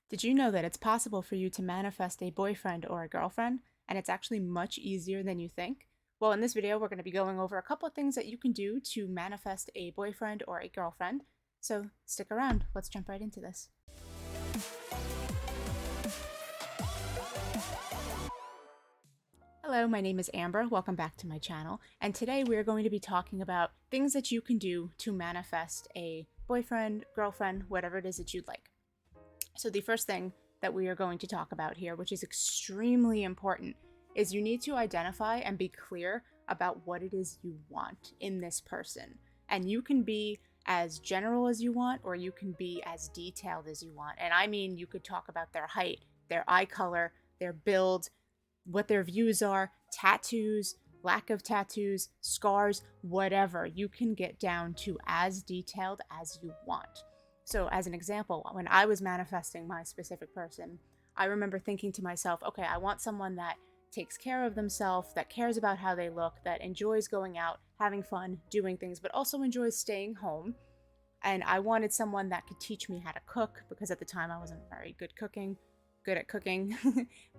Did you know that it's possible for you to manifest a boyfriend or a girlfriend, and it's actually much easier than you think? Well, in this video, we're going to be going over a couple of things that you can do to manifest a boyfriend or a girlfriend. So stick around. Let's jump right into this. Hello, my name is Amber. Welcome back to my channel. And today we're going to be talking about things that you can do to manifest a boyfriend, girlfriend, whatever it is that you'd like. So the first thing that we are going to talk about here, which is extremely important, is you need to identify and be clear about what it is you want in this person. And you can be as general as you want, or you can be as detailed as you want. And I mean, you could talk about their height, their eye color, their build, what their views are, tattoos, lack of tattoos, scars, whatever. You can get down to as detailed as you want. So as an example, when I was manifesting my specific person, I remember thinking to myself, okay, I want someone that takes care of themselves, that cares about how they look, that enjoys going out, having fun, doing things, but also enjoys staying home. And I wanted someone that could teach me how to cook, because at the time I wasn't very good at cooking,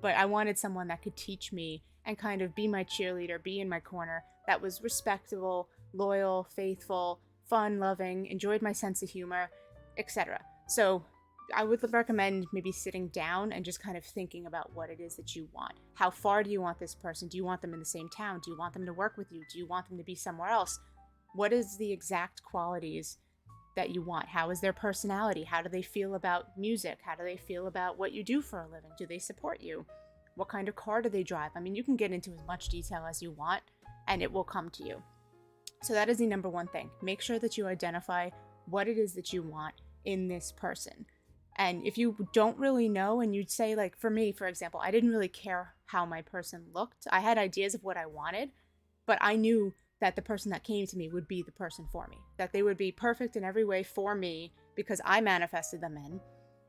but I wanted someone that could teach me and kind of be my cheerleader, be in my corner, that was respectable, loyal, faithful, fun, loving, enjoyed my sense of humor, etc. So I would recommend maybe sitting down and just kind of thinking about what it is that you want. How far do you want this person? Do you want them in the same town? Do you want them to work with you? Do you want them to be somewhere else? What is the exact qualities that you want? How is their personality? How do they feel about music? How do they feel about what you do for a living? Do they support you? What kind of car do they drive? I mean, you can get into as much detail as you want and it will come to you. So that is the number one thing. Make sure that you identify what it is that you want in this person. And if you don't really know, and you'd say, like, for me, for example, I didn't really care how my person looked. I had ideas of what I wanted, but I knew that the person that came to me would be the person for me, that they would be perfect in every way for me because I manifested them in.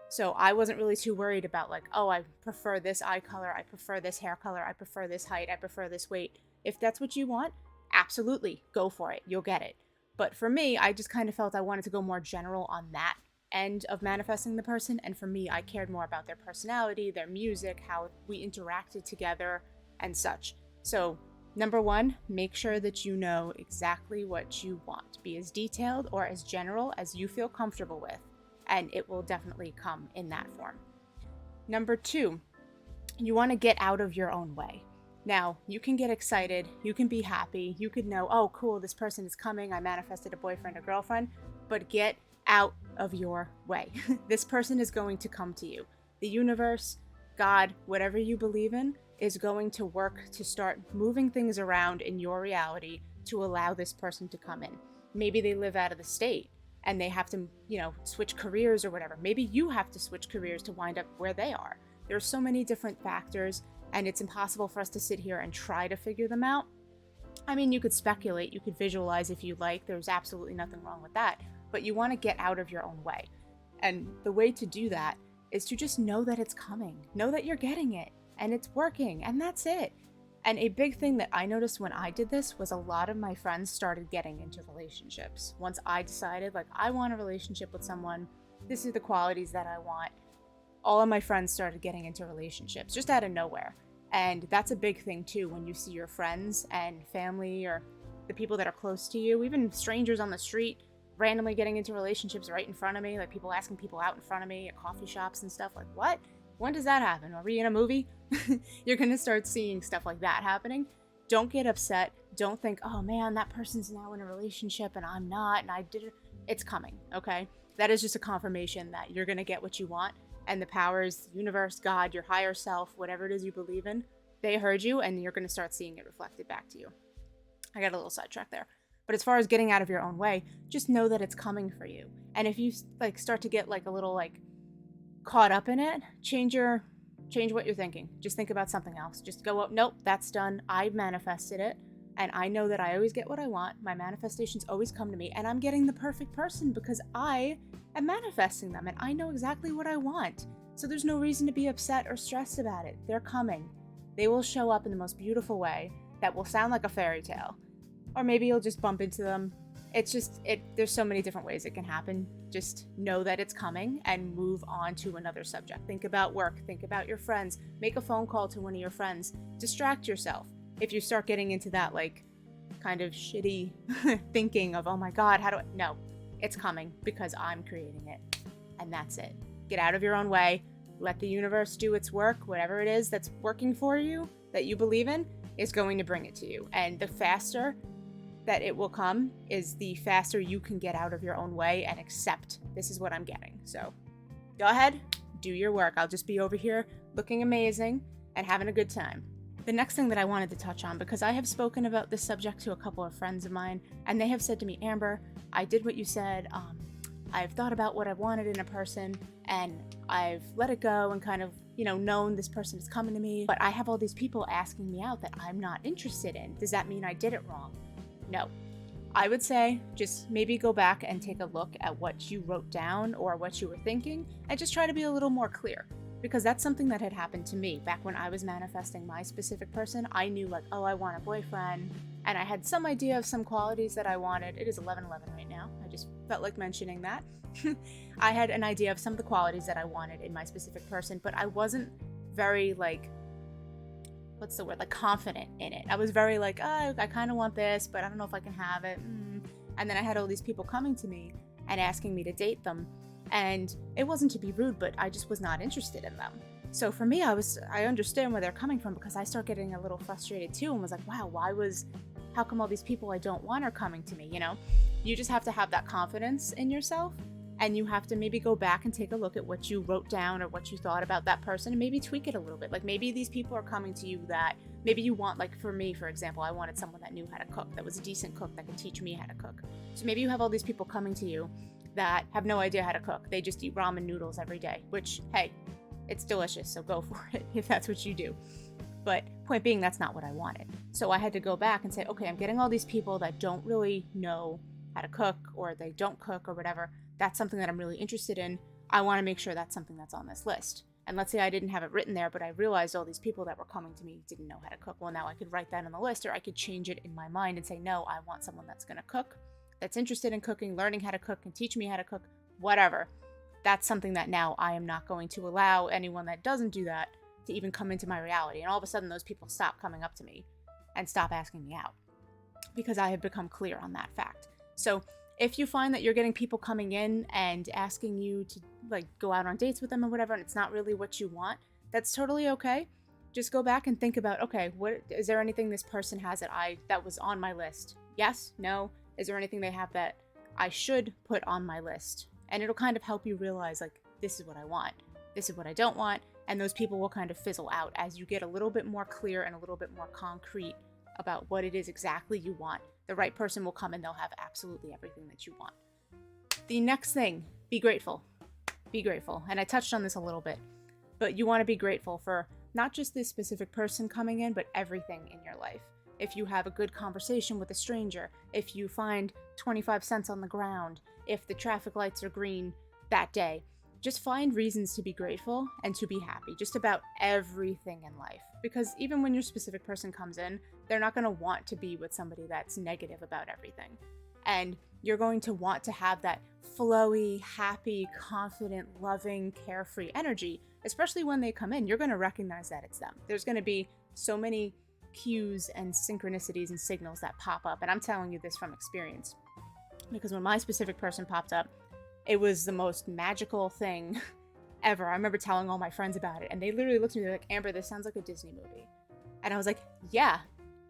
So I wasn't really too worried about, like, oh, I prefer this eye color, I prefer this hair color, I prefer this height, I prefer this weight. If that's what you want, absolutely, go for it. You'll get it. But for me, I just kind of felt I wanted to go more general on that end of manifesting the person. And for me, I cared more about their personality, their music, how we interacted together, and such. So number one, make sure that you know exactly what you want. Be as detailed or as general as you feel comfortable with, and it will definitely come in that form. Number two, you want to get out of your own way. Now, you can get excited, you can be happy, you could know, oh, cool, this person is coming, I manifested a boyfriend or girlfriend, but get out of your way. This person is going to come to you. The universe, God, whatever you believe in, is going to work to start moving things around in your reality to allow this person to come in. Maybe they live out of the state and they have to, switch careers or whatever. Maybe you have to switch careers to wind up where they are. There are so many different factors, and it's impossible for us to sit here and try to figure them out. I mean, you could speculate, you could visualize if you like. There's absolutely nothing wrong with that. But you want to get out of your own way. And the way to do that is to just know that it's coming. Know that you're getting it and it's working, and that's it. And a big thing that I noticed when I did this was a lot of my friends started getting into relationships. Once I decided, like, I want a relationship with someone, this are the qualities that I want, all of my friends started getting into relationships just out of nowhere. And that's a big thing too, when you see your friends and family or the people that are close to you, even strangers on the street, randomly getting into relationships right in front of me, like people asking people out in front of me at coffee shops and stuff. Like, what? When does that happen? Are we in a movie? You're going to start seeing stuff like that happening. Don't get upset. Don't think, oh man, that person's now in a relationship and I'm not, and I did it. It's coming, okay? That is just a confirmation that you're going to get what you want, and the powers, universe, God, your higher self, whatever it is you believe in, they heard you, and you're going to start seeing it reflected back to you. I got a little sidetracked there. But as far as getting out of your own way, just know that it's coming for you. And if you start to get a little caught up in it, change what you're thinking. Just think about something else. Just go up, nope, that's done. I manifested it. And I know that I always get what I want. My manifestations always come to me. And I'm getting the perfect person because I am manifesting them. And I know exactly what I want. So there's no reason to be upset or stressed about it. They're coming. They will show up in the most beautiful way that will sound like a fairy tale. Or maybe you'll just bump into them It's just, there's so many different ways it can happen. Just know that it's coming and move on to another subject. Think about work, think about your friends, make a phone call to one of your friends, distract yourself. If you start getting into that like kind of shitty thinking of, oh my God, how do I, no, it's coming because I'm creating it. And that's it. Get out of your own way. Let the universe do its work. Whatever it is that's working for you, that you believe in, is going to bring it to you. And the faster that it will come is the faster you can get out of your own way and accept this is what I'm getting. So go ahead, do your work. I'll just be over here looking amazing and having a good time. The next thing that I wanted to touch on, because I have spoken about this subject to a couple of friends of mine, and they have said to me, Amber, I did what you said. I've thought about what I wanted in a person, and I've let it go and kind of, known this person is coming to me, but I have all these people asking me out that I'm not interested in. Does that mean I did it wrong? No. I would say just maybe go back and take a look at what you wrote down or what you were thinking and just try to be a little more clear, because that's something that had happened to me back when I was manifesting my specific person. I knew like, oh, I want a boyfriend, and I had some idea of some qualities that I wanted. It is 11:11 right now. I just felt like mentioning that. I had an idea of some of the qualities that I wanted in my specific person, but I wasn't very like, what's the word, like confident in it. I was very like, oh, I kind of want this, but I don't know if I can have it. And then I had all these people coming to me and asking me to date them. And it wasn't to be rude, but I just was not interested in them. So for me, I understand where they're coming from, because I start getting a little frustrated too and was like, wow, how come all these people I don't want are coming to me, You just have to have that confidence in yourself, and you have to maybe go back and take a look at what you wrote down or what you thought about that person and maybe tweak it a little bit. Like maybe these people are coming to you that maybe you want, like for me, for example, I wanted someone that knew how to cook, that was a decent cook, that could teach me how to cook. So maybe you have all these people coming to you that have no idea how to cook. They just eat ramen noodles every day, which, hey, it's delicious, so go for it if that's what you do. But point being, that's not what I wanted. So I had to go back and say, okay, I'm getting all these people that don't really know how to cook, or they don't cook or whatever. That's something that I'm really interested in. I want to make sure that's something that's on this list. And let's say I didn't have it written there, but I realized all these people that were coming to me didn't know how to cook. Well, now I could write that on the list, or I could change it in my mind and say, no, I want someone that's going to cook, that's interested in cooking, learning how to cook, and teach me how to cook, whatever. That's something that now I am not going to allow anyone that doesn't do that to even come into my reality. And all of a sudden, those people stop coming up to me and stop asking me out, because I have become clear on that fact. So if you find that you're getting people coming in and asking you to like go out on dates with them or whatever, and it's not really what you want, that's totally okay. Just go back and think about, okay, what is there anything this person has that was on my list? Yes? No? Is there anything they have that I should put on my list? And it'll kind of help you realize, like, this is what I want, this is what I don't want, and those people will kind of fizzle out as you get a little bit more clear and a little bit more concrete about what it is exactly you want. The right person will come and they'll have absolutely everything that you want. The next thing, be grateful. Be grateful. And I touched on this a little bit, but you want to be grateful for not just this specific person coming in, but everything in your life. If you have a good conversation with a stranger, if you find 25 cents on the ground, if the traffic lights are green that day, just find reasons to be grateful and to be happy, just about everything in life. Because even when your specific person comes in, they're not going to want to be with somebody that's negative about everything. And you're going to want to have that flowy, happy, confident, loving, carefree energy, especially when they come in. You're going to recognize that it's them. There's going to be so many cues and synchronicities and signals that pop up. And I'm telling you this from experience, because when my specific person popped up, it was the most magical thing ever. I remember telling all my friends about it, and they literally looked at me like, Amber, this sounds like a Disney movie. And I was like, yeah,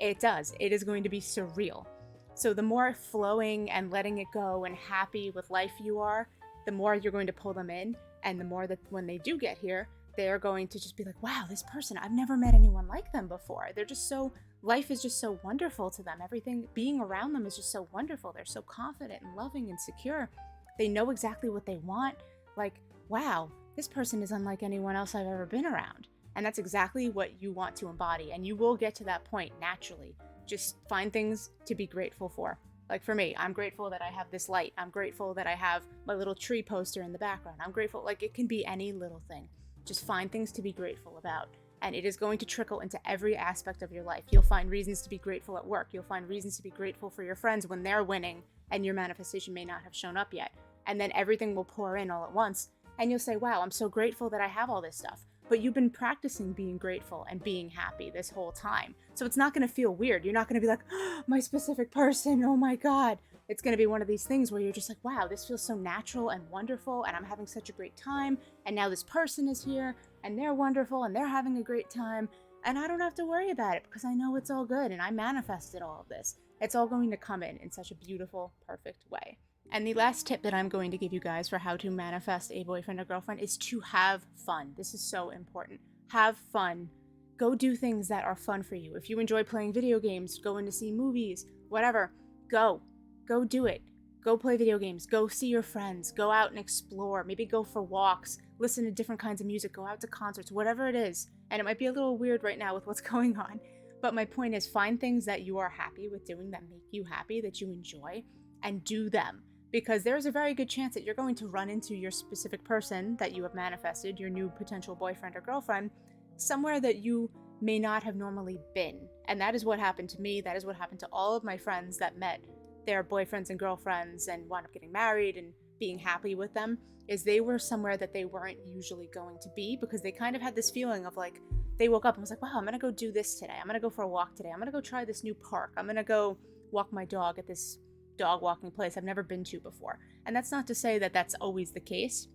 it does. It is going to be surreal. So the more flowing and letting it go and happy with life you are, the more you're going to pull them in, and the more that when they do get here, they're going to just be like, wow, this person, I've never met anyone like them before. They're just so, life is just so wonderful to them. Everything being around them is just so wonderful. They're so confident and loving and secure. They know exactly what they want. Like, wow, this person is unlike anyone else I've ever been around. And that's exactly what you want to embody. And you will get to that point naturally. Just find things to be grateful for. Like for me, I'm grateful that I have this light. I'm grateful that I have my little tree poster in the background. I'm grateful, like it can be any little thing. Just find things to be grateful about. And it is going to trickle into every aspect of your life. You'll find reasons to be grateful at work. You'll find reasons to be grateful for your friends when they're winning and your manifestation may not have shown up yet. And then everything will pour in all at once. And you'll say, wow, I'm so grateful that I have all this stuff. But you've been practicing being grateful and being happy this whole time. So it's not going to feel weird. You're not going to be like, oh, my specific person, oh my God. It's going to be one of these things where you're just like, wow, this feels so natural and wonderful, and I'm having such a great time. And now this person is here, and they're wonderful, and they're having a great time. And I don't have to worry about it because I know it's all good, and I manifested all of this. It's all going to come in such a beautiful, perfect way. And the last tip that I'm going to give you guys for how to manifest a boyfriend or girlfriend is to have fun. This is so important. Have fun. Go do things that are fun for you. If you enjoy playing video games, going to see movies, whatever, go. Go do it. Go play video games. Go see your friends. Go out and explore. Maybe go for walks. Listen to different kinds of music. Go out to concerts, whatever it is. And it might be a little weird right now with what's going on. But my point is, find things that you are happy with doing, that make you happy, that you enjoy, and do them. Because there's a very good chance that you're going to run into your specific person that you have manifested, your new potential boyfriend or girlfriend, somewhere that you may not have normally been. And that is what happened to me. That is what happened to all of my friends that met their boyfriends and girlfriends and wound up getting married and being happy with them, is they were somewhere that they weren't usually going to be, because they kind of had this feeling of like, they woke up and was like, wow, I'm going to go do this today. I'm going to go for a walk today. I'm going to go try this new park. I'm going to go walk my dog at this dog walking place I've never been to before. And that's not to say that that's always the case,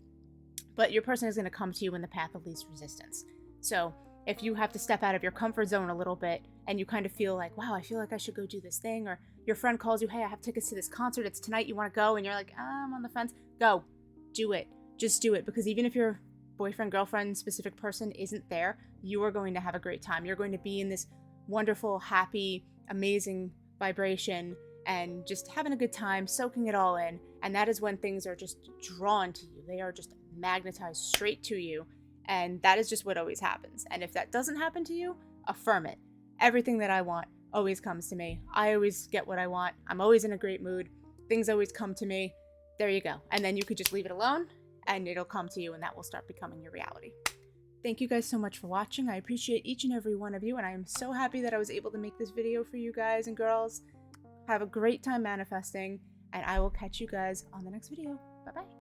but your person is going to come to you in the path of least resistance. So if you have to step out of your comfort zone a little bit and you kind of feel like, wow, I feel like I should go do this thing, or your friend calls you, hey, I have tickets to this concert, it's tonight, you want to go? And you're like, I'm on the fence. Go. Do it. Just do it. Because even if your boyfriend, girlfriend, specific person isn't there, you are going to have a great time. You're going to be in this wonderful, happy, amazing vibration and just having a good time, soaking it all in. And that is when things are just drawn to you. They are just magnetized straight to you. And that is just what always happens. And if that doesn't happen to you, affirm it. Everything that I want always comes to me. I always get what I want. I'm always in a great mood. Things always come to me. There you go. And then you could just leave it alone and it'll come to you, and that will start becoming your reality. Thank you guys so much for watching. I appreciate each and every one of you, and I am so happy that I was able to make this video for you guys and girls. Have a great time manifesting, and I will catch you guys on the next video. Bye-bye.